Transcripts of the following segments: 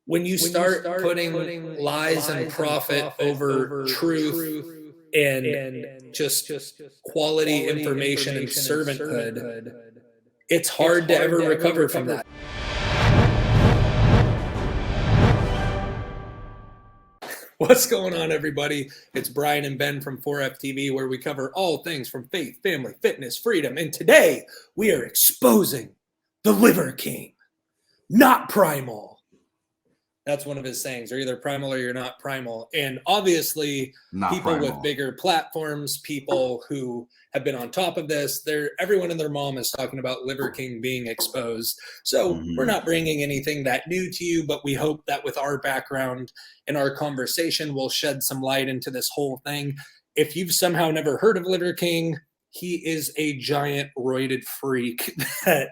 when you start putting lies and profit over truth and just quality information and servanthood, it's hard to ever recover from that. What's going on, everybody? It's Brian and Ben from 4FTV, where we cover all things from faith, family, fitness, freedom. And today we are exposing the Liver King, not Primal. That's one of his sayings. You're either primal or you're not primal. And obviously, not people primal. With bigger platforms, people who have been on top of this, everyone and their mom is talking about Liver King being exposed. So we're not bringing anything that new to you, but we hope that with our background and our conversation, we'll shed some light into this whole thing. If you've somehow never heard of Liver King, he is a giant roided freak that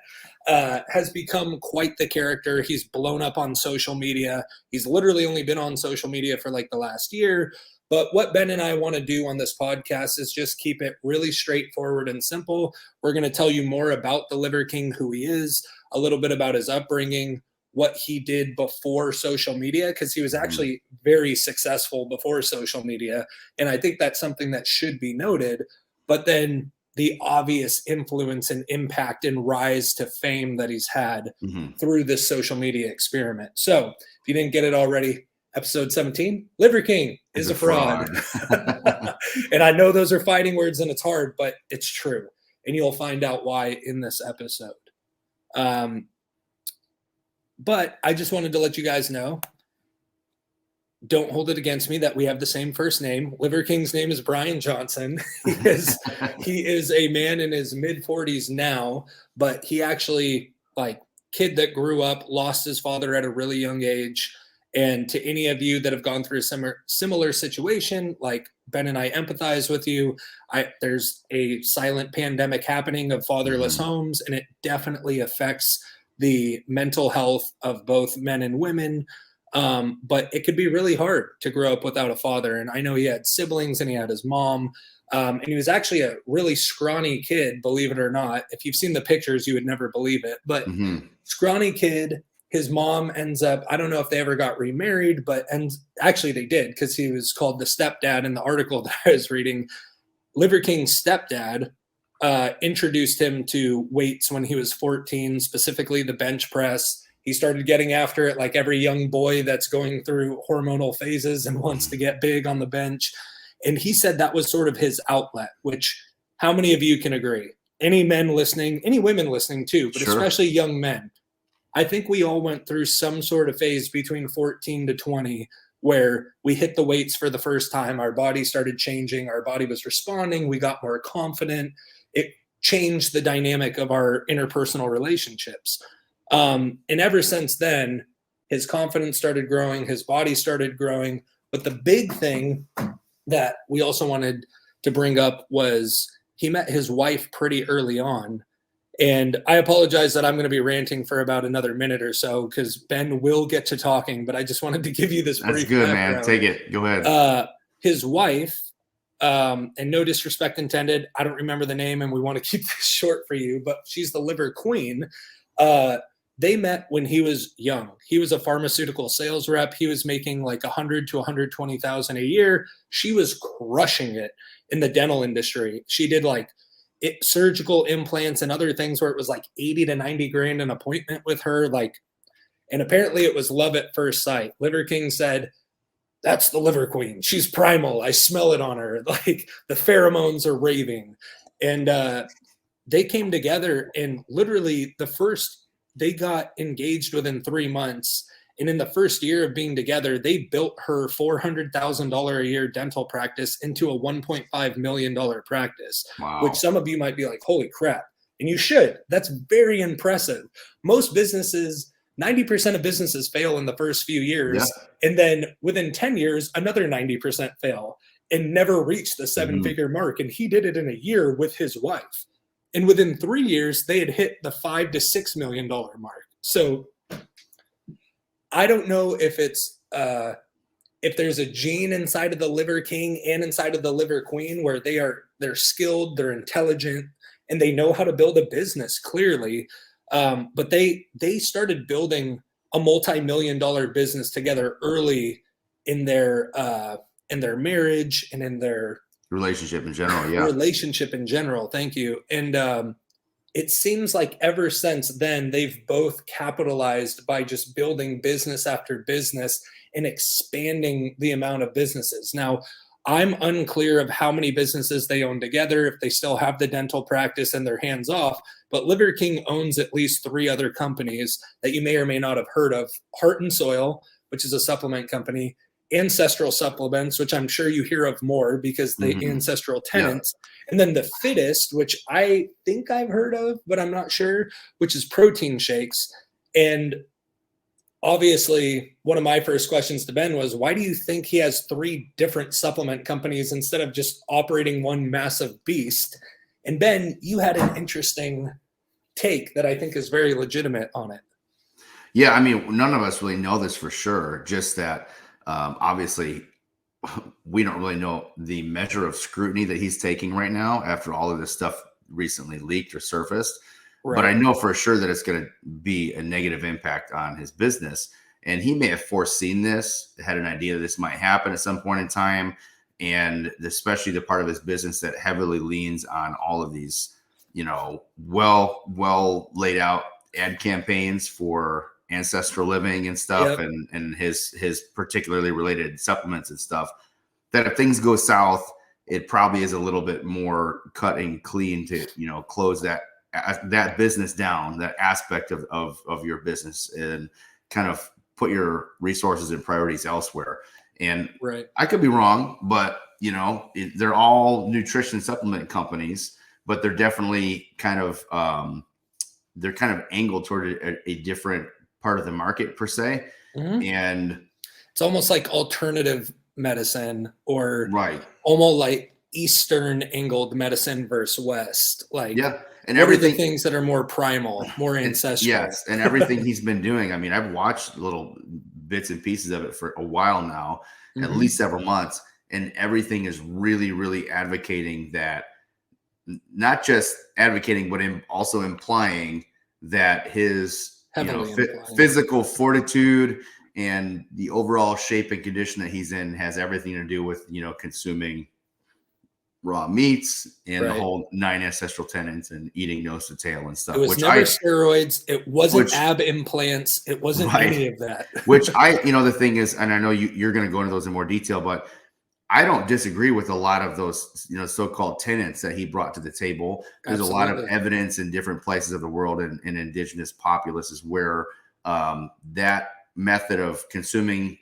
has become quite the character. He's blown up on social media. He's literally only been on social media for like the last year. But what Ben and I want to do on this podcast is just keep it really straightforward and simple. We're going to tell you more about the Liver King, who he is, a little bit about his upbringing, what he did before social media, because he was actually very successful before social media. And I think that's something that should be noted. But then the obvious influence and impact and rise to fame that he's had through this social media experiment. So if you didn't get it already, episode 17, Liver King is a fraud. And I know those are fighting words and it's hard, but it's true. And you'll find out why in this episode. But I just wanted to let you guys know, don't hold it against me that we have the same first name. Liver King's name is Brian Johnson. He is a man in his mid-40s now, but he actually, kid that grew up, lost his father at a really young age. And to any of you that have gone through a similar situation, like Ben and I empathize with you. There's a silent pandemic happening of fatherless homes, and it definitely affects the mental health of both men and women. But it could be really hard to grow up without a father. And I know he had siblings and he had his mom. And he was actually a really scrawny kid, believe it or not. If you've seen the pictures, you would never believe it. But scrawny kid, his mom ends up, I don't know if they ever got remarried, but actually they did, because he was called the stepdad in the article that I was reading. Liver King's stepdad introduced him to weights when he was 14, specifically the bench press. He started getting after it like every young boy that's going through hormonal phases and wants to get big on the bench. And he said that was sort of his outlet, which how many of you can agree? Any men listening, any women listening too, but especially young men. I think we all went through some sort of phase between 14 to 20 where we hit the weights for the first time. Our body started changing. Our body was responding. We got more confident. It changed the dynamic of our interpersonal relationships. And ever since then, his confidence started growing, his body started growing. But the big thing that we also wanted to bring up was he met his wife pretty early on. And I apologize that I'm going to be ranting for about another minute or so, because Ben will get to talking, but I just wanted to give you this brief That's good, background. Man. Take it. Go ahead. His wife, and no disrespect intended, I don't remember the name, and we want to keep this short for you, but she's the Liver Queen. They met when he was young. He was a pharmaceutical sales rep. He was making like $100,000 to $120,000 a year. She was crushing it in the dental industry. She did surgical implants and other things where it was like 80 to 90 grand an appointment with her. And apparently it was love at first sight. Liver King said, "That's the Liver Queen. She's primal. I smell it on her. Like the pheromones are raving." And they came together, and literally they got engaged within 3 months. And in the first year of being together, they built her $400,000 a year dental practice into a $1.5 million practice, which some of you might be like, holy crap. And you should. That's very impressive. Most businesses, 90% of businesses fail in the first few years. Yeah. And then within 10 years, another 90% fail and never reach the 7-figure mark. And he did it in a year with his wife. And within 3 years, they had hit the $5 to $6 million mark. So I don't know if it's if there's a gene inside of the Liver King and inside of the Liver Queen where they're skilled, they're intelligent, and they know how to build a business clearly. But they started building a multi-million-dollar business together early in their marriage and in their relationship in general. Yeah. Relationship in general. Thank you. And it seems like ever since then, they've both capitalized by just building business after business and expanding the amount of businesses. Now, I'm unclear of how many businesses they own together, if they still have the dental practice and they're hands off, but Liver King owns at least 3 other companies that you may or may not have heard of. Heart and Soil, which is a supplement company, Ancestral Supplements, which I'm sure you hear of more because the Ancestral Tenants, and then the Fittest, which I think I've heard of, but I'm not sure, which is protein shakes. And obviously, one of my first questions to Ben was, why do you think he has 3 different supplement companies instead of just operating one massive beast? And Ben, you had an interesting take that I think is very legitimate on it. Yeah, I mean, none of us really know this for sure, just that obviously we don't really know the measure of scrutiny that he's taking right now after all of this stuff recently leaked or surfaced. Right. But I know for sure that it's going to be a negative impact on his business. And he may have foreseen this, had an idea that this might happen at some point in time. And especially the part of his business that heavily leans on all of these, well laid out ad campaigns for ancestral living and stuff, and his particularly related supplements and stuff, that if things go south, it probably is a little bit more cut and clean to, close that business down, that aspect of your business, and kind of put your resources and priorities elsewhere. And I could be wrong, but they're all nutrition supplement companies, but they're definitely kind of angled toward a different part of the market per se. And it's almost like alternative medicine, or almost like Eastern angled medicine versus West. Like, and everything, the things that are more primal, more ancestral. Yes, and everything he's been doing. I mean, I've watched little bits and pieces of it for a while now, at least several months, and everything is really, really advocating that, not just advocating, but also implying that his physical fortitude and the overall shape and condition that he's in has everything to do with consuming raw meats and the whole 9 ancestral tenants and eating nose to tail and stuff. It was never steroids. It wasn't ab implants. It wasn't any of that. Which the thing is, and I know you're going to go into those in more detail, but I don't disagree with a lot of those, so-called tenets that he brought to the table. There's a lot of evidence in different places of the world and indigenous populaces where that method of consuming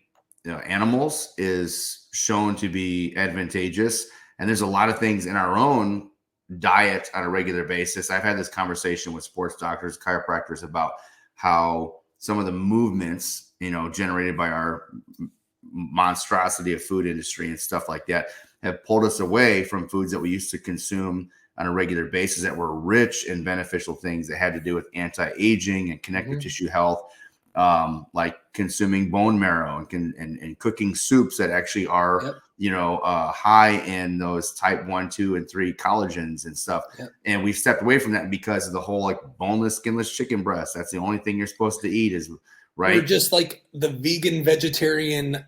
animals is shown to be advantageous. And there's a lot of things in our own diet on a regular basis. I've had this conversation with sports doctors, chiropractors, about how some of the movements, generated by our monstrosity of food industry and stuff like that have pulled us away from foods that we used to consume on a regular basis that were rich in beneficial things that had to do with anti-aging and connective tissue health, like consuming bone marrow and cooking soups that actually are high in those type 1, 2, and 3 collagens and stuff. And we've stepped away from that because of the whole boneless, skinless chicken breast. That's the only thing you're supposed to eat, is right. Or just like the vegan vegetarian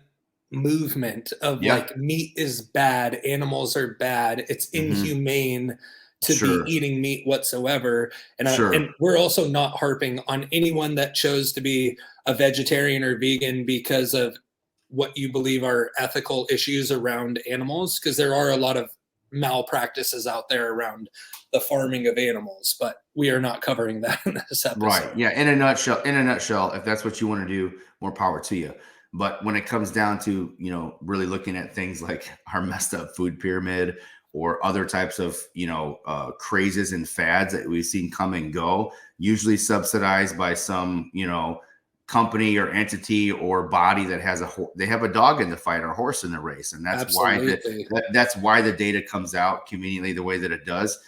movement of meat is bad, animals are bad, it's inhumane to be eating meat whatsoever. And and we're also not harping on anyone that chose to be a vegetarian or vegan because of what you believe are ethical issues around animals, because there are a lot of malpractices out there around the farming of animals, but we are not covering that in this episode. Right. Yeah. In a nutshell, if that's what you want to do, more power to you. But when it comes down to, really looking at things like our messed up food pyramid or other types of, crazes and fads that we've seen come and go, usually subsidized by some, company or entity or body that has they have a dog in the fight or a horse in the race. And that's why the data comes out conveniently the way that it does.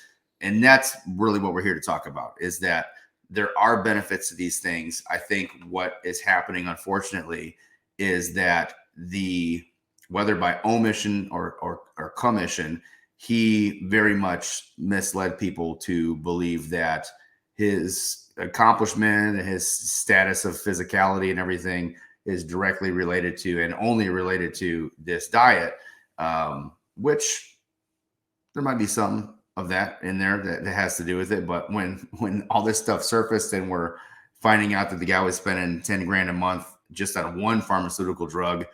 And that's really what we're here to talk about, is that there are benefits to these things. I think what is happening, unfortunately, is that whether by omission or commission, he very much misled people to believe that his accomplishment and his status of physicality and everything is directly related to and only related to this diet, which there might be some of that in there that has to do with it. But when all this stuff surfaced and we're finding out that the guy was spending 10 grand a month just on one pharmaceutical drug,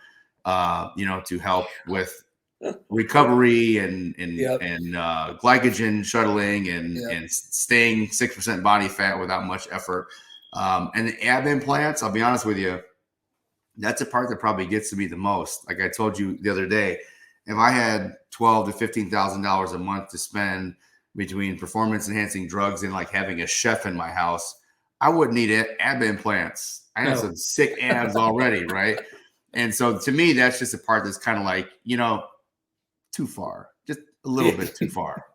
to help with recovery and glycogen shuttling and staying 6% body fat without much effort. And the ab implants, I'll be honest with you, that's a part that probably gets to me the most. Like I told you the other day, if I had $12,000 to $15,000 a month to spend between performance enhancing drugs and like having a chef in my house, I wouldn't need ab implants. I have some sick abs already, right? And so to me, that's just a part that's kind of like, too far, just a little bit too far.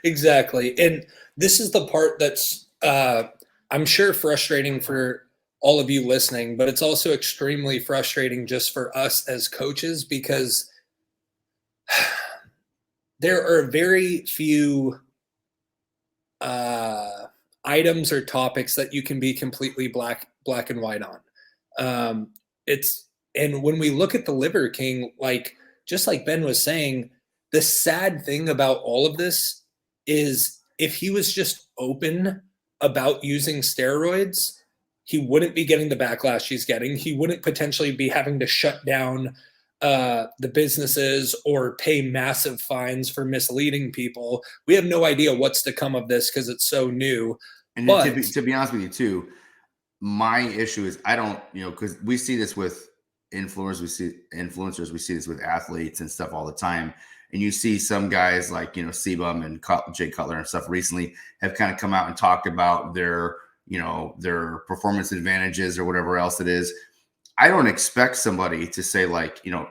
Exactly. And this is the part that's, I'm sure, frustrating for all of you listening, but it's also extremely frustrating just for us as coaches, because there are very few items or topics that you can be completely black and white on. And when we look at the Liver King, just like Ben was saying, the sad thing about all of this is if he was just open about using steroids, he wouldn't be getting the backlash he's getting. He wouldn't potentially be having to shut down the businesses or pay massive fines for misleading people. We have no idea what's to come of this because it's so new. And to be honest with you too, my issue is I don't, because we see this with influencers, we see this with athletes and stuff all the time. And you see some guys like, Sebum and Jay Cutler and stuff recently have kind of come out and talked about their performance advantages or whatever else it is. I don't expect somebody to say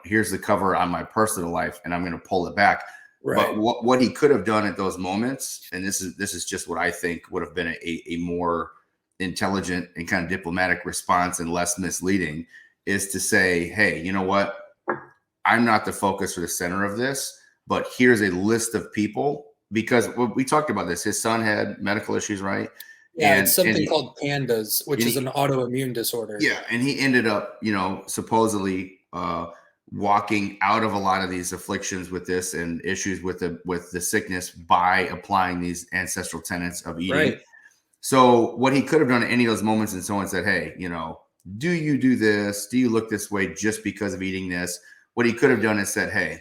here's the cover on my personal life and I'm going to pull it back. Right. But what he could have done at those moments, and this is just what I think would have been a more intelligent and kind of diplomatic response and less misleading, is to say, hey, you know what? I'm not the focus or the center of this, but here's a list of people, because we talked about this. His son had medical issues, right? Yeah, it's something called PANDAS, which is an autoimmune disorder. Yeah, and he ended up, supposedly walking out of a lot of these afflictions with this and issues with the sickness by applying these ancestral tenets of eating. Right. So what he could have done at any of those moments, and someone said, hey, do you do this? Do you look this way just because of eating this? What he could have done is said, hey,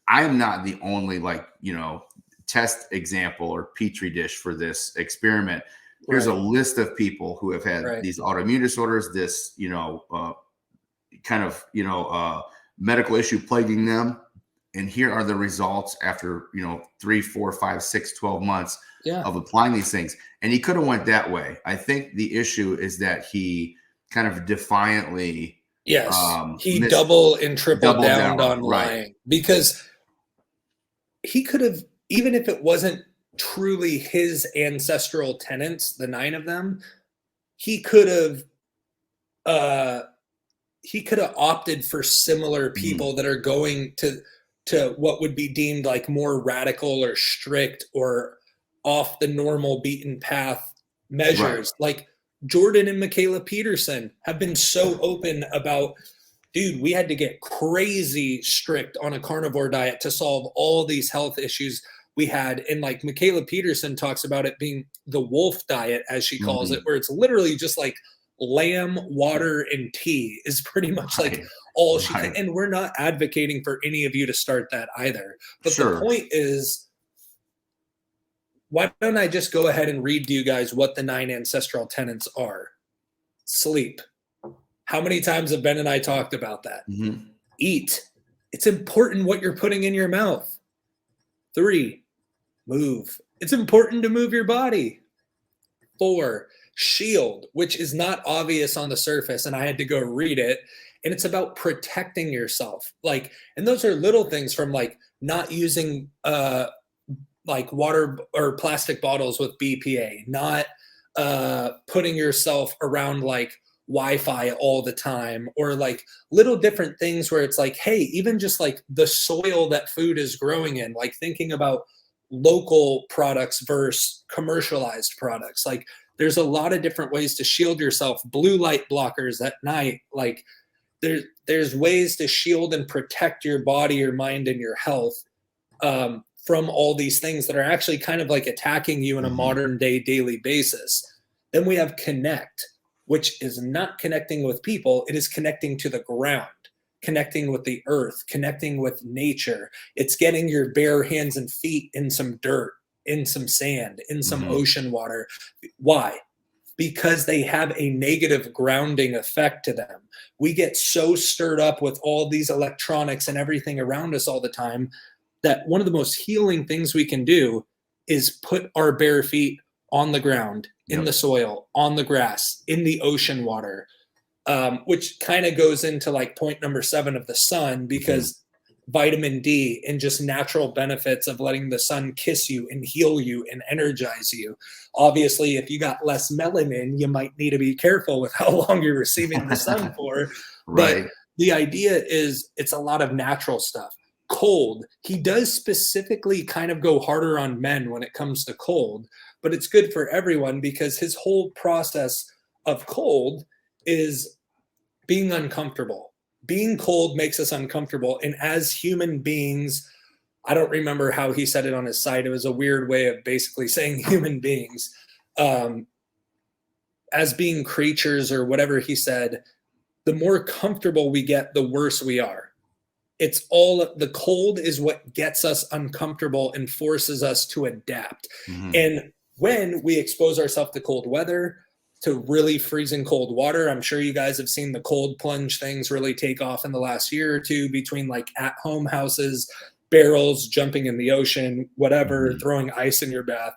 I'm not the only test example or petri dish for this experiment. Here's a list of people who have had these autoimmune disorders, this, medical issue plaguing them. And here are the results after, 3, 4, 5, 6, 12 months of applying these things. And he could have went that way. I think the issue is that he kind of defiantly. Yes. He double and triple down on lying, because he could have, even if it wasn't truly his ancestral tenets, the 9 of them, he could have opted for similar people that are going to what would be deemed like more radical or strict or off the normal beaten path measures. Like Jordan and Michaela Peterson have been so open about, dude, we had to get crazy strict on a carnivore diet to solve all these health issues we had. And like Michaela Peterson talks about it being the wolf diet, as she calls it, where it's literally just like lamb, water, and tea is pretty much like all she can. And we're not advocating for any of you to start that either. But the point is, why don't I just go ahead and read to you guys what the 9 ancestral tenets are? Sleep. How many times have Ben and I talked about that? Eat. It's important what you're putting in your mouth. 3, move. It's important to move your body. 4, shield, which is not obvious on the surface, and I had to go read it. And it's about protecting yourself. And those are little things, from not using like water or plastic bottles with BPA, not putting yourself around Wi-Fi all the time, or little different things where it's hey, even just the soil that food is growing in, thinking about local products versus commercialized products. There's a lot of different ways to shield yourself. Blue light blockers at night, like there's ways to shield and protect your body, your mind, and your health from all these things that are actually kind of like attacking you on a modern day daily basis. Then we have connect, which is not connecting with people. It is connecting to the ground, connecting with the earth, connecting with nature. It's getting your bare hands and feet in some dirt, in some sand, in some ocean water. Why? Because they have a negative grounding effect to them. We get so stirred up with all these electronics and everything around us all the time that one of the most healing things we can do is put our bare feet on the ground, in the soil, on the grass, in the ocean water, which kind of goes into like point number 7 of the sun, because vitamin D and just natural benefits of letting the sun kiss you and heal you and energize you. Obviously, if you got less melanin, you might need to be careful with how long you're receiving the sun for. Right. But the idea is it's a lot of natural stuff. Cold, he does specifically kind of go harder on men when it comes to cold, but it's good for everyone because his whole process of cold is being uncomfortable. Being cold makes us uncomfortable. And as human beings, I don't remember how he said it on his site. It was a weird way of basically saying human beings, as being creatures or whatever he said, the more comfortable we get, the worse we are. It's all the cold is what gets us uncomfortable and forces us to adapt. And when we expose ourselves to cold weather, to really freezing cold water, I'm sure you guys have seen the cold plunge things really take off in the last year or two, between like at-home houses, barrels, jumping in the ocean, whatever, throwing ice in your bath.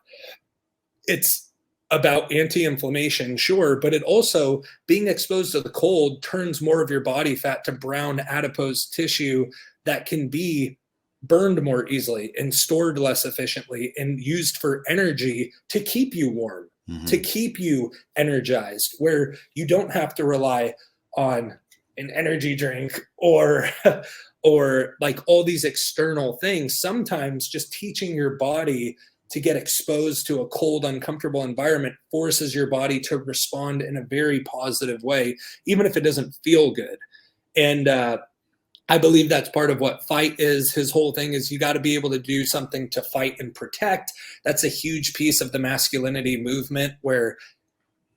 It's about anti-inflammation, sure, but it also, being exposed to the cold turns more of your body fat to brown adipose tissue that can be burned more easily and stored less efficiently and used for energy to keep you warm, to keep you energized, where you don't have to rely on an energy drink or like all these external things. Sometimes just teaching your body to get exposed to a cold, uncomfortable environment forces your body to respond in a very positive way, even if it doesn't feel good. And I believe that's part of what fight is. His whole thing is you got to be able to do something to fight and protect. That's a huge piece of the masculinity movement where,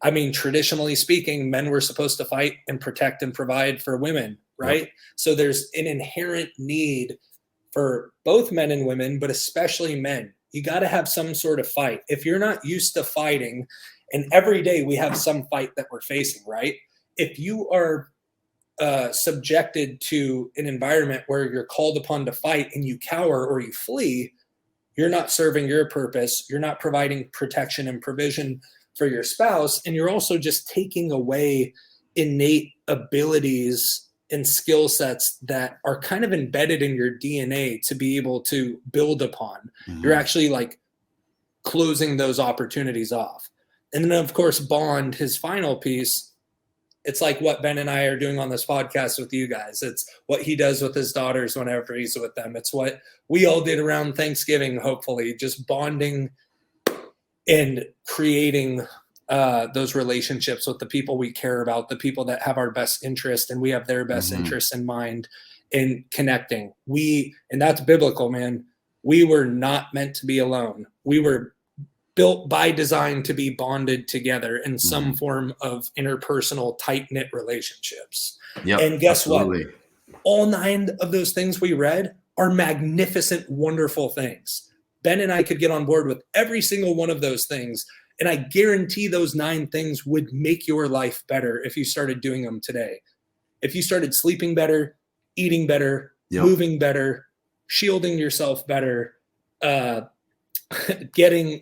I mean, traditionally speaking, men were supposed to fight and protect and provide for women, right? So there's an inherent need for both men and women, but especially men. You got to have some sort of fight. If you're not used to fighting, and every day we have some fight that we're facing, right? If you are subjected to an environment where you're called upon to fight and you cower or you flee, you're not serving your purpose. You're not providing protection and provision for your spouse. And you're also just taking away innate abilities and skill sets that are kind of embedded in your DNA to be able to build upon. You're actually like closing those opportunities off. And then of course, Bond, his final piece, it's like what Ben and I are doing on this podcast with you guys. It's what he does with his daughters whenever he's with them. It's what we all did around Thanksgiving, hopefully, just bonding and creating those relationships with the people we care about, the people that have our best interest and we have their best interests in mind, and connecting. And that's biblical, man. We were not meant to be alone. We were built by design to be bonded together in some form of interpersonal, tight-knit relationships. And guess what? All 9 of those things we read are magnificent, wonderful things. Ben and I could get on board with every single one of those things. And I guarantee those 9 things would make your life better if you started doing them today. If you started sleeping better, eating better, moving better, shielding yourself better, getting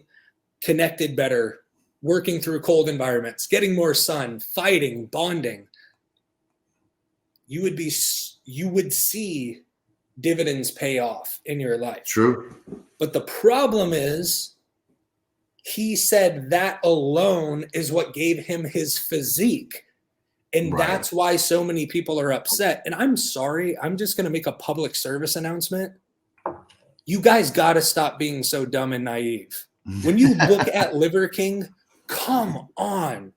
connected better, working through cold environments, getting more sun, fighting, bonding, you would see dividends pay off in your life. True. But the problem is, he said that alone is what gave him his physique. And that's why so many people are upset. And I'm sorry, I'm just going to make a public service announcement. You guys got to stop being so dumb and naive. When you look at Liver King, come on.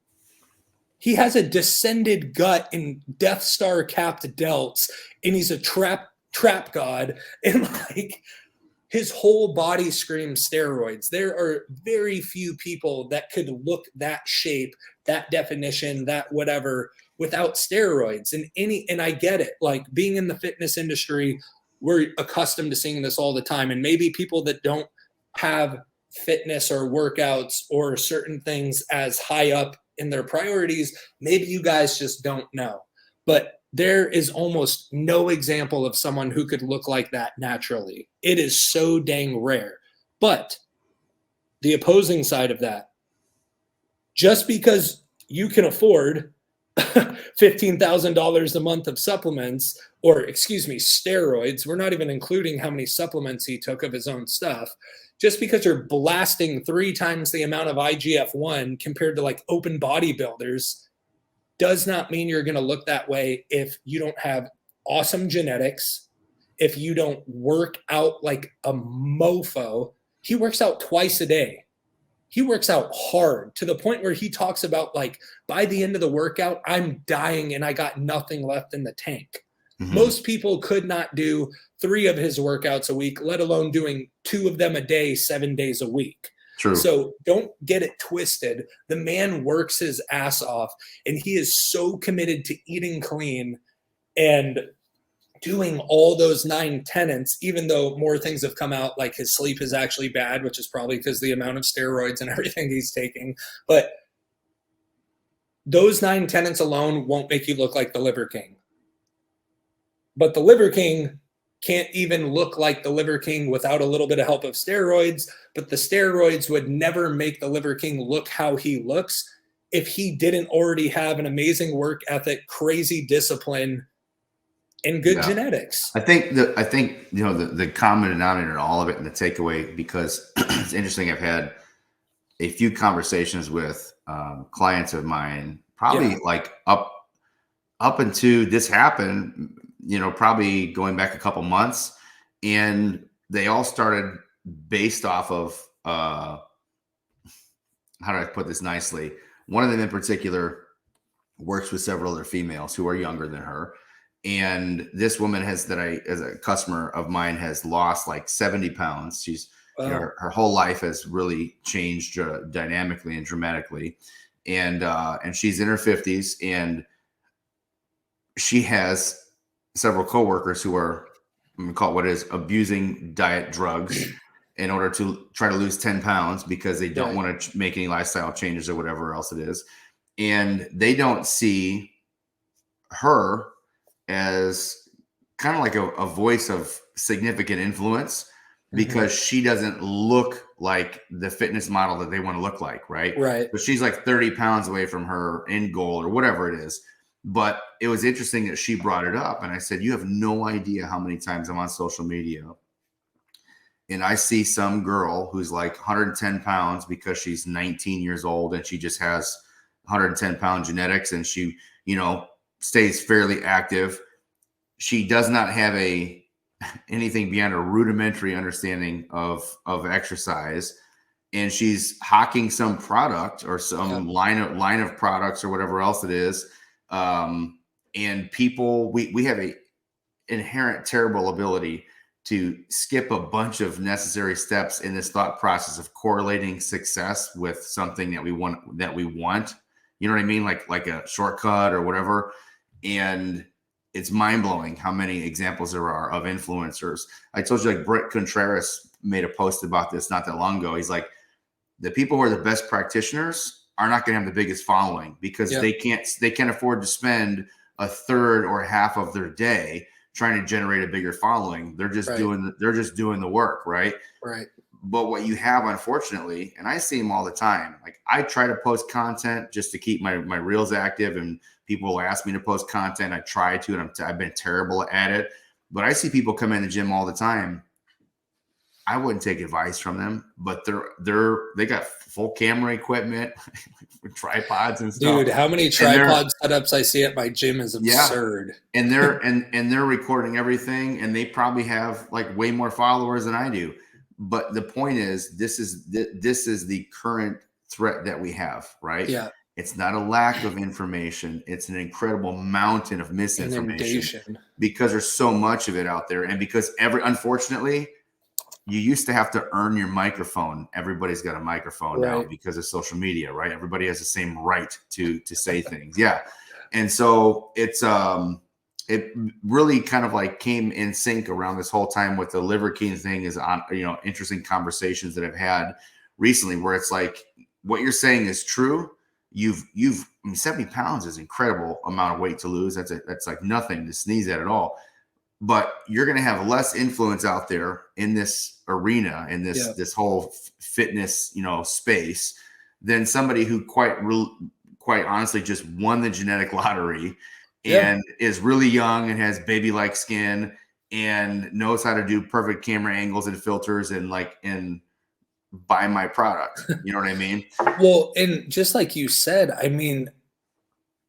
He has a descended gut in Death Star capped delts, and he's a trap god, and like his whole body screams steroids. There are very few people that could look that shape, that definition, that whatever without steroids. And I get it. Like being in the fitness industry, we're accustomed to seeing this all the time. And maybe people that don't have fitness or workouts or certain things as high up in their priorities, maybe you guys just don't know. But there is almost no example of someone who could look like that naturally. It is so dang rare. But the opposing side of that, just because you can afford $15,000 a month of supplements, or excuse me, steroids, we're not even including how many supplements he took of his own stuff. Just because you're blasting 3 times the amount of IGF-1 compared to like open bodybuilders does not mean you're going to look that way if you don't have awesome genetics, if you don't work out like a mofo. He works out twice a day. He works out hard to the point where he talks about like, by the end of the workout, I'm dying and I got nothing left in the tank. Mm-hmm. Most people could not do 3 of his workouts a week, let alone doing 2 of them a day, 7 days a week. True. So don't get it twisted. The man works his ass off, and he is so committed to eating clean and doing all those 9 tenets, even though more things have come out, like his sleep is actually bad, which is probably because the amount of steroids and everything he's taking. But those 9 tenets alone won't make you look like the Liver King. But the Liver King can't even look like the Liver King without a little bit of help of steroids, but the steroids would never make the Liver King look how he looks if he didn't already have an amazing work ethic, crazy discipline, and good genetics. I think you know the common denominator in all of it, and the takeaway, because it's interesting, I've had a few conversations with clients of mine, probably like up until this happened, you know, probably going back a couple months, and they all started based off of how do I put this nicely? One of them in particular works with several other females who are younger than her. And this woman as a customer of mine, has lost like 70 pounds. She's, you know, her whole life has really changed dynamically and dramatically. And she's in her 50s, and she has several coworkers who are, I'm gonna call it what it is, abusing diet drugs in order to try to lose 10 pounds because they don't want to make any lifestyle changes or whatever else it is. And they don't see her as kind of like a voice of significant influence, because she doesn't look like the fitness model that they want to look like. Right. But she's like 30 pounds away from her end goal or whatever it is. But it was interesting that she brought it up. And I said, you have no idea how many times I'm on social media and I see some girl who's like 110 pounds because she's 19 years old and she just has 110 pound genetics, and she, you know, stays fairly active. She does not have anything beyond a rudimentary understanding of exercise. And she's hawking some product or some line of products or whatever else it is. And people, we have a inherent terrible ability to skip a bunch of necessary steps in this thought process of correlating success with something that we want, you know what I mean? Like a shortcut or whatever. And it's mind blowing how many examples there are of influencers. I told you, like, Brett Contreras made a post about this not that long ago. He's like, the people who are the best practitioners are not going to have the biggest following because they can't afford to spend a third or half of their day trying to generate a bigger following. They're just doing the work. Right. But what you have, unfortunately, and I see them all the time, like I try to post content just to keep my reels active, and people will ask me to post content. I try to, and I've been terrible at it, but I see people come in the gym all the time. I wouldn't take advice from them, but they got full camera equipment, tripods and stuff. Dude, how many tripod setups I see at my gym is absurd. Yeah. And they're recording everything, and they probably have like way more followers than I do. But the point is, this is the current threat that we have, right? Yeah. It's not a lack of information. It's an incredible mountain of misinformation Inundation. because there's so much of it out there. And because unfortunately, you used to have to earn your microphone. Everybody's got a microphone now because of social media, right? Everybody has the same right to say things. Yeah. And so it really kind of like came in sync around this whole time with the Liver King thing is on, interesting conversations that I've had recently where it's like, what you're saying is true. I mean, 70 pounds is incredible amount of weight to lose. That's like nothing to sneeze at all. But you're going to have less influence out there in this arena, in this whole fitness, space than somebody who quite honestly just won the genetic lottery and is really young and has baby-like skin and knows how to do perfect camera angles and filters and buy my product. You know what I mean? Well, and just like you said, I mean,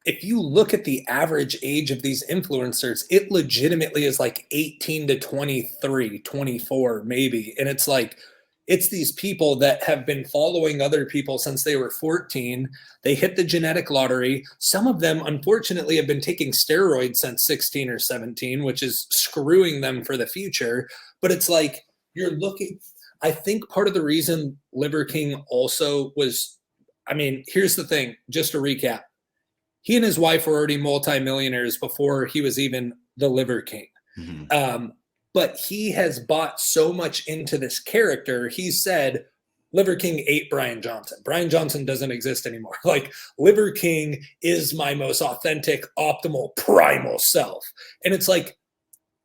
if you look at the average age of these influencers, it legitimately is like 18 to 23, 24 maybe. And it's like, it's these people that have been following other people since they were 14. They hit the genetic lottery. Some of them, unfortunately, have been taking steroids since 16 or 17, which is screwing them for the future. But it's like, you're looking, I think part of the reason Liver King also was, I mean, here's the thing, just to recap. He and his wife were already multimillionaires before he was even the Liver King. Mm-hmm. But he has bought so much into this character. He said, Liver King ate Brian Johnson. Brian Johnson doesn't exist anymore. Like, Liver King is my most authentic, optimal, primal self. And it's like,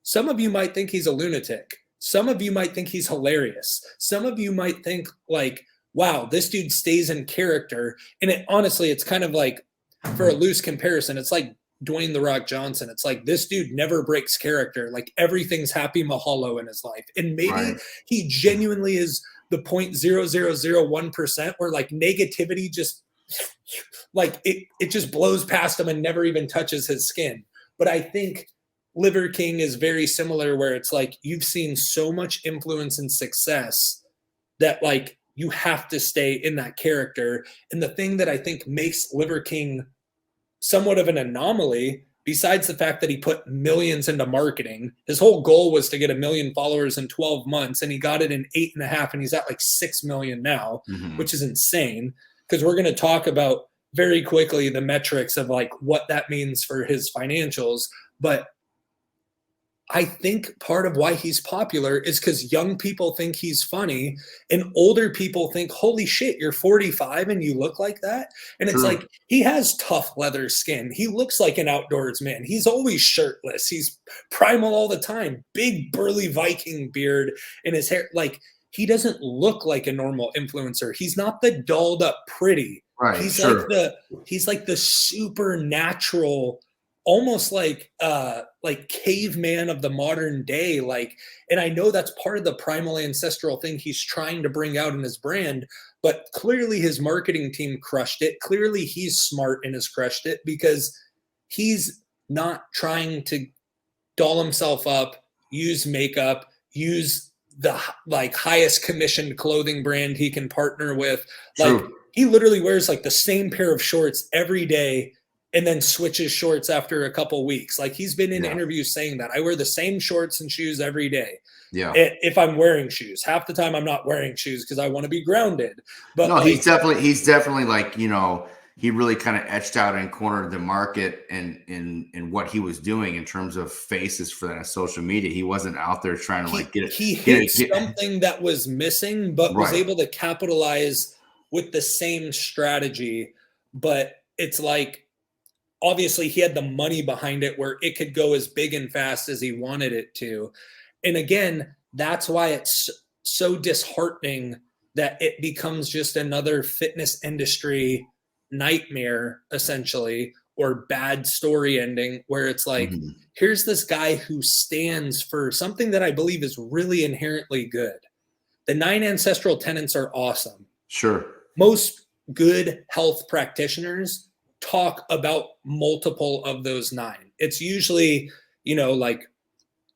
some of you might think he's a lunatic. Some of you might think he's hilarious. Some of you might think like, wow, this dude stays in character. And honestly, it's kind of like, for a loose comparison, it's like Dwayne "The Rock" Johnson. It's like, this dude never breaks character. Like, everything's happy mahalo in his life. And maybe he genuinely is the 0.0001% where like negativity just like it just blows past him and never even touches his skin. But I think Liver King is very similar where it's like, you've seen so much influence and success that like, you have to stay in that character. And the thing that I think makes Liver King somewhat of an anomaly, besides the fact that he put millions into marketing, his whole goal was to get 1 million followers in 12 months, and he got it in 8.5, and he's at like 6 million now, which is insane. Because we're going to talk about very quickly the metrics of like what that means for his financials. But I think part of why he's popular is because young people think he's funny and older people think, holy shit, you're 45 and you look like that. And it's like, he has tough leather skin. He looks like an outdoors man. He's always shirtless. He's primal all the time. Big burly Viking beard in his hair. Like, he doesn't look like a normal influencer. He's not the dolled up pretty. Right. He's like the supernatural, almost like caveman of the modern day. Like, and I know that's part of the primal ancestral thing he's trying to bring out in his brand, but clearly his marketing team crushed it. Clearly he's smart and has crushed it because he's not trying to doll himself up, use makeup, use the like highest commissioned clothing brand he can partner with. Like, he literally wears like the same pair of shorts every day and then switches shorts after a couple weeks. Like, he's been in interviews saying that I wear the same shorts and shoes every day. Yeah. If I'm wearing shoes, half the time I'm not wearing shoes because I want to be grounded. But no, like, he's definitely like, he really kind of etched out and cornered the market and in what he was doing in terms of faces for that social media. He wasn't out there trying to like get it. He hit something that was missing, but was able to capitalize with the same strategy. But it's like, obviously he had the money behind it where it could go as big and fast as he wanted it to. And again, that's why it's so disheartening that it becomes just another fitness industry nightmare, essentially, or bad story ending where it's like, here's this guy who stands for something that I believe is really inherently good. The 9 ancestral tenets are awesome. Sure. Most good health practitioners talk about multiple of those 9. It's usually, like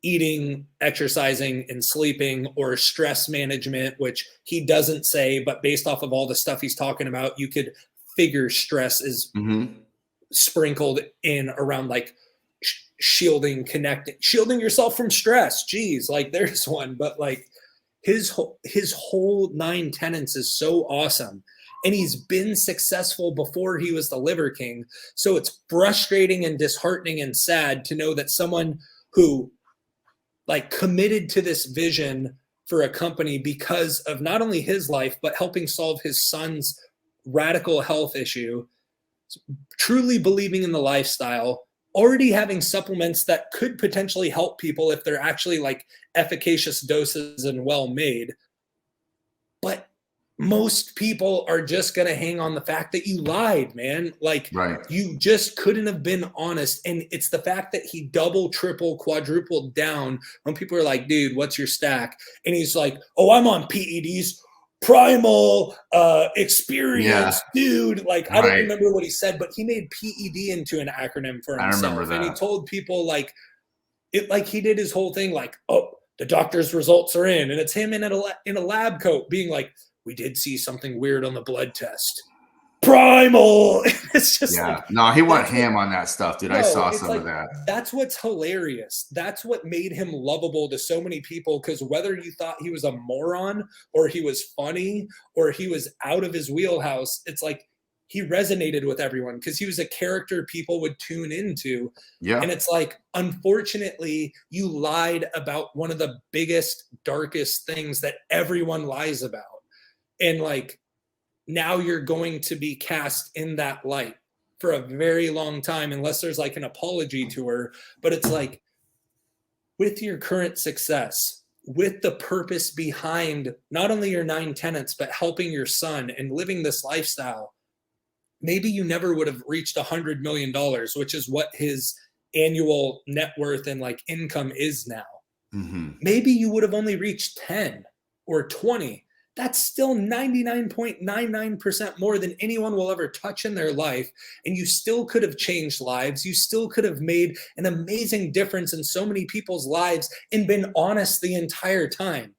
eating, exercising, and sleeping, or stress management, which he doesn't say, but based off of all the stuff he's talking about, you could figure stress is sprinkled in around like shielding yourself from stress. Geez, like there's one, but like his whole 9 tenets is so awesome. And he's been successful before he was the Liver King. So it's frustrating and disheartening and sad to know that someone who like committed to this vision for a company because of not only his life, but helping solve his son's radical health issue, truly believing in the lifestyle, already having supplements that could potentially help people if they're actually like efficacious doses and well made. But most people are just going to hang on the fact that you lied, man. Like you just couldn't have been honest. And it's the fact that he double, triple, quadrupled down when people are like, dude, what's your stack? And he's like, oh, I'm on PEDs, primal experience, dude. Like, I don't remember what he said, but he made PED into an acronym for himself. I remember that. And he told people like he did his whole thing like, oh, the doctor's results are in. And it's him in a lab coat being like, we did see something weird on the blood test. Primal. It's just no, he went ham on that stuff, dude. I saw some of that. That's what's hilarious. That's what made him lovable to so many people, because whether you thought he was a moron or he was funny or he was out of his wheelhouse, it's like he resonated with everyone because he was a character people would tune into. And it's like, unfortunately, you lied about one of the biggest, darkest things that everyone lies about. And like, now you're going to be cast in that light for a very long time, unless there's like an apology tour. But it's like, with your current success, with the purpose behind not only your 9 tenets, but helping your son and living this lifestyle, maybe you never would have reached $100 million, which is what his annual net worth and like income is now. Maybe you would have only reached 10 or 20. That's still 99.99% more than anyone will ever touch in their life. And you still could have changed lives. You still could have made an amazing difference in so many people's lives and been honest the entire time.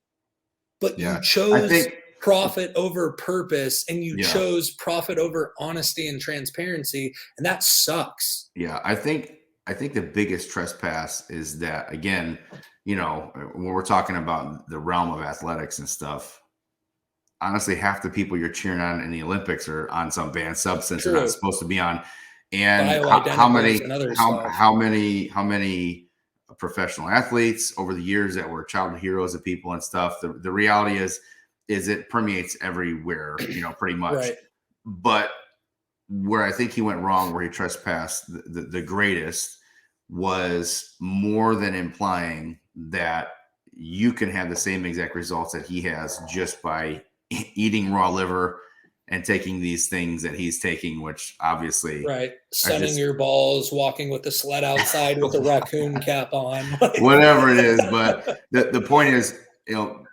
But you chose profit over purpose, and you chose profit over honesty and transparency. And that sucks. Yeah, I think the biggest trespass is that, again, you know, when we're talking about the realm of athletics and stuff, honestly, half the people you're cheering on in the Olympics are on some banned substance they're not supposed to be on. And how many professional athletes over the years that were childhood heroes of people and stuff. The reality is it permeates everywhere, you know, pretty much. But where I think he went wrong, where he trespassed the greatest, was more than implying that you can have the same exact results that he has just by eating raw liver and taking these things that he's taking, which obviously sunning your balls, walking with the sled outside with a raccoon cap on, whatever it is. But the point is, you know,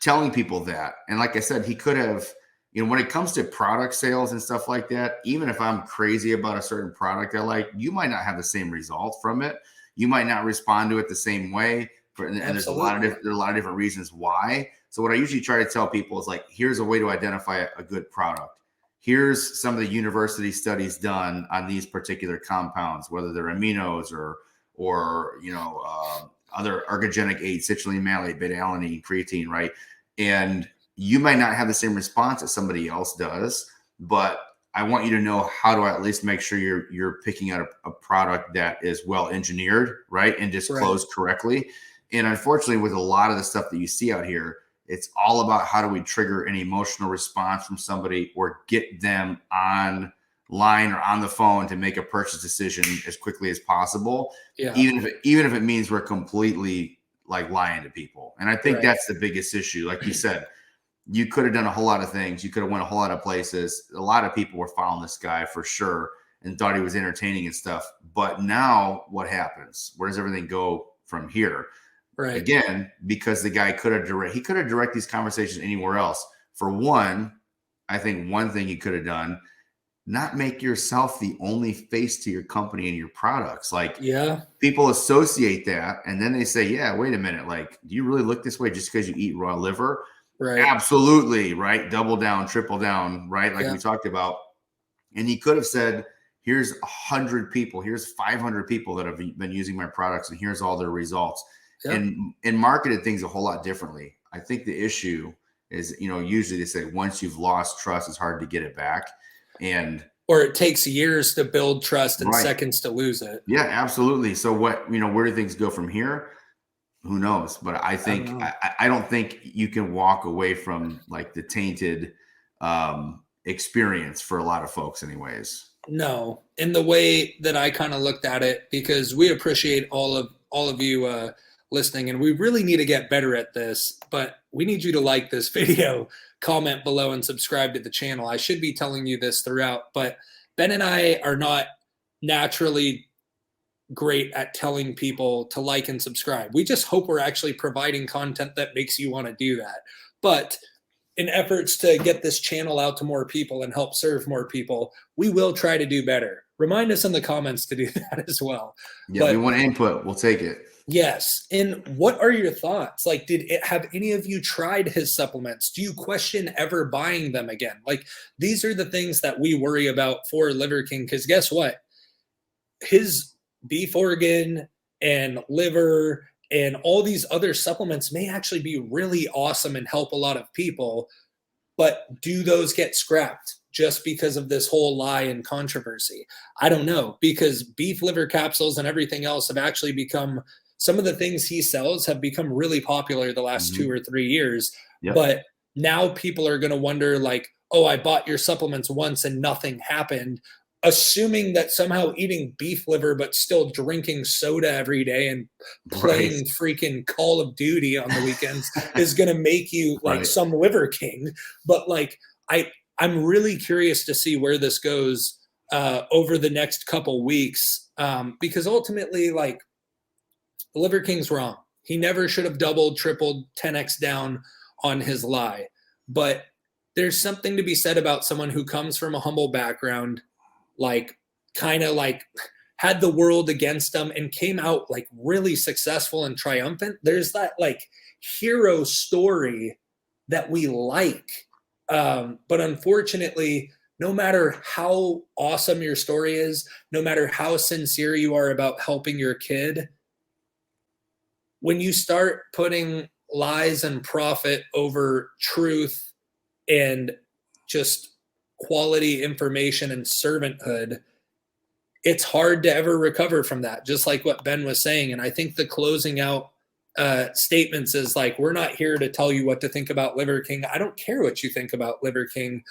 telling people that, and like I said, he could have, you know, when it comes to product sales and stuff like that, even if I'm crazy about a certain product I like, you might not have the same result from it. You might not respond to it the same way. And there's a lot of different reasons why. So what I usually try to tell people is like, here's a way to identify a good product. Here's some of the university studies done on these particular compounds, whether they're aminos or you know, other ergogenic aids, citrulline malate, beta-alanine, creatine, right? And you might not have the same response as somebody else does, but I want you to know how to at least make sure you're picking out a product that is well engineered, right, and disclosed correctly. And unfortunately, with a lot of the stuff that you see out here, it's all about how do we trigger an emotional response from somebody or get them online or on the phone to make a purchase decision as quickly as possible, even if it means we're completely like lying to people. And I think that's the biggest issue. Like you said, you could have done a whole lot of things. You could have went a whole lot of places. A lot of people were following this guy for sure and thought he was entertaining and stuff. But now what happens? Where does everything go from here? Again, because the guy could have directed these conversations anywhere else. For one, I think one thing he could have done not make yourself the only face to your company and your products. Like, Yeah. people associate that, and then they say, yeah, wait a minute, like, do you really look this way just because you eat raw liver? Right. Absolutely, right? Double down, triple down, right? Like Yeah. we talked about. And he could have said, here's 100 people, here's 500 people that have been using my products, and here's all their results. Yeah. And marketed things a whole lot differently. I think the issue is, usually they say once you've lost trust, it's hard to get it back. And or it takes years to build trust and right. seconds to lose it. Yeah, absolutely. So what, where do things go from here? Who knows? But I think I don't think you can walk away from like the tainted experience for a lot of folks anyways. No, in the way that I kind of looked at it, because we appreciate all of you listening, and we really need to get better at this, but we need you to like this video, comment below, and subscribe to the channel. I should be telling you this throughout, but Ben and I are not naturally great at telling people to like and subscribe. We just hope we're actually providing content that makes you want to do that. But in efforts to get this channel out to more people and help serve more people, we will try to do better. Remind us in the comments to do that as well. Yeah, we want input. We'll take it. Yes. And what are your thoughts? Like, have any of you tried his supplements? Do you question ever buying them again? Like, these are the things that we worry about for Liver King, because guess what? His beef organ and liver and all these other supplements may actually be really awesome and help a lot of people, but do those get scrapped just because of this whole lie and controversy? I don't know, because beef liver capsules and everything else have actually become, some of the things he sells have become really popular the last 2 or 3 years. Yep. But now people are going to wonder like, oh, I bought your supplements once and nothing happened, assuming that somehow eating beef liver but still drinking soda every day and playing freaking Call of Duty on the weekends is going to make you like some Liver King. But like, I'm really curious to see where this goes over the next couple weeks, because ultimately, like, the Liver King's wrong. He never should have doubled, tripled, 10x down on his lie. But there's something to be said about someone who comes from a humble background, like kind of like had the world against them and came out like really successful and triumphant. There's that like hero story that we like. But unfortunately, no matter how awesome your story is, no matter how sincere you are about helping your kid, when you start putting lies and profit over truth and just quality information and servanthood, it's hard to ever recover from that, just like what Ben was saying. And I think the closing out statements is like, we're not here to tell you what to think about Liver King. I don't care what you think about Liver King.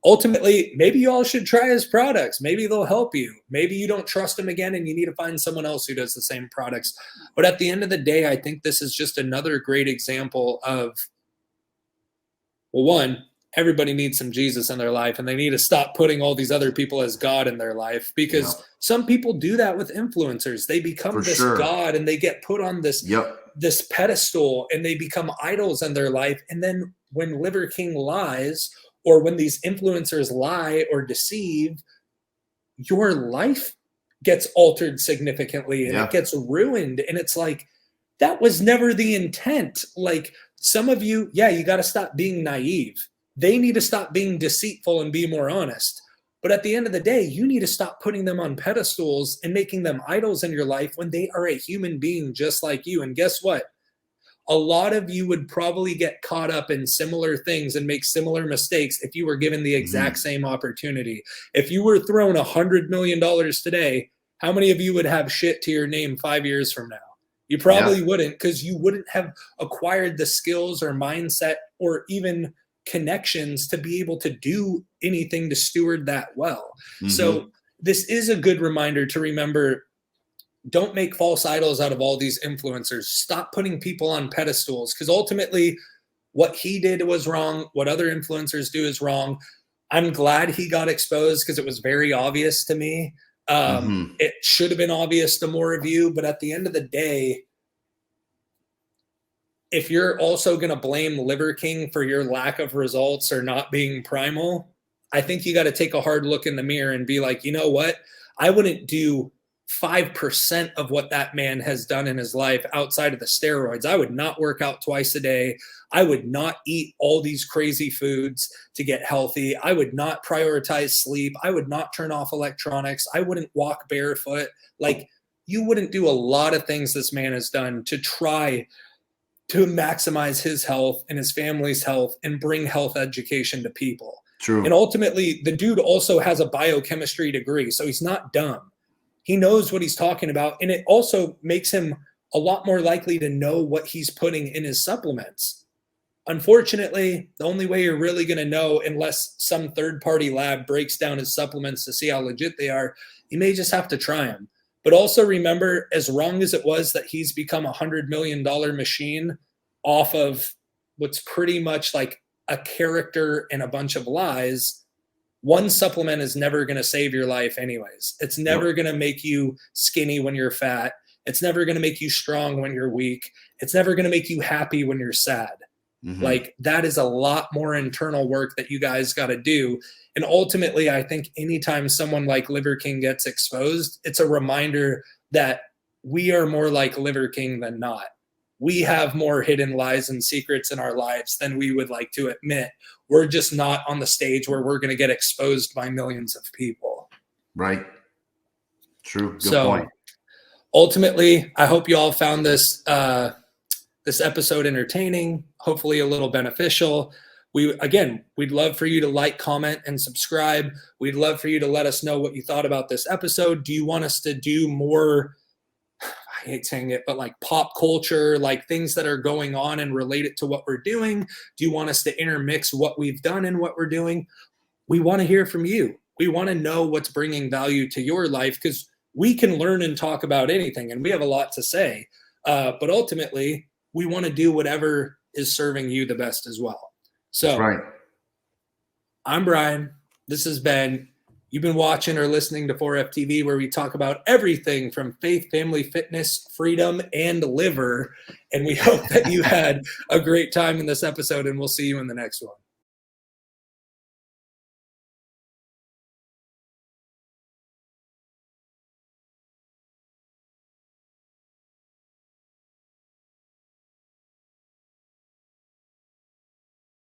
Ultimately, maybe you all should try his products. Maybe they'll help you. Maybe you don't trust him again and you need to find someone else who does the same products. But at the end of the day, I think this is just another great example of, well, one, everybody needs some Jesus in their life, and they need to stop putting all these other people as God in their life, because some people do that with influencers. They become this God and they get put on this, this pedestal and they become idols in their life. And then when Liver King lies, or when these influencers lie or deceive, your life gets altered significantly and it gets ruined. And it's like, that was never the intent. Like, some of you, you got to stop being naive. They need to stop being deceitful and be more honest. But at the end of the day, you need to stop putting them on pedestals and making them idols in your life when they are a human being just like you. And guess what? A lot of you would probably get caught up in similar things and make similar mistakes if you were given the exact same opportunity. If you were thrown $100 million today, how many of you would have shit to your name 5 years from now? You probably wouldn't, because you wouldn't have acquired the skills or mindset or even connections to be able to do anything to steward that well. So this is a good reminder to remember, don't make false idols out of all these influencers. Stop putting people on pedestals, because ultimately what he did was wrong. What other influencers do is wrong. I'm glad he got exposed, because it was very obvious to me. It should have been obvious to more of you, but at the end of the day, if you're also going to blame Liver King for your lack of results or not being primal, I think you got to take a hard look in the mirror and be like, you know what? I wouldn't do 5% of what that man has done in his life outside of the steroids. I would not work out twice a day. I would not eat all these crazy foods to get healthy. I would not prioritize sleep. I would not turn off electronics. I wouldn't walk barefoot. Like, you wouldn't do a lot of things this man has done to try to maximize his health and his family's health and bring health education to people. True. And ultimately, the dude also has a biochemistry degree, so he's not dumb. He knows what he's talking about, and it also makes him a lot more likely to know what he's putting in his supplements. Unfortunately, the only way you're really going to know, unless some third-party lab breaks down his supplements to see how legit they are, you may just have to try them. But also remember, as wrong as it was that he's become a $100 million machine off of what's pretty much like a character and a bunch of lies, one supplement is never going to save your life anyways. It's never going to make you skinny when you're fat. It's never going to make you strong when you're weak. It's never going to make you happy when you're sad. Mm-hmm. Like, that is a lot more internal work that you guys got to do. And ultimately, I think anytime someone like Liver King gets exposed, it's a reminder that we are more like Liver King than not. We have more hidden lies and secrets in our lives than we would like to admit. We're just not on the stage where we're going to get exposed by millions of people. Right. True. Good point. Ultimately, I hope you all found this this episode entertaining, hopefully a little beneficial. We'd love for you to like, comment, and subscribe. We'd love for you to let us know what you thought about this episode. Do you want us to do more, I hate saying it, but like pop culture, like things that are going on and related to what we're doing? Do you want us to intermix what we've done and what we're doing? We want to hear from you. We want to know what's bringing value to your life, because we can learn and talk about anything, and we have a lot to say. But ultimately, we want to do whatever is serving you the best as well. So, that's right. I'm Brian. This has been, you've been watching or listening to 4FTV, where we talk about everything from faith, family, fitness, freedom, and liver. And we hope that you had a great time in this episode, and we'll see you in the next one.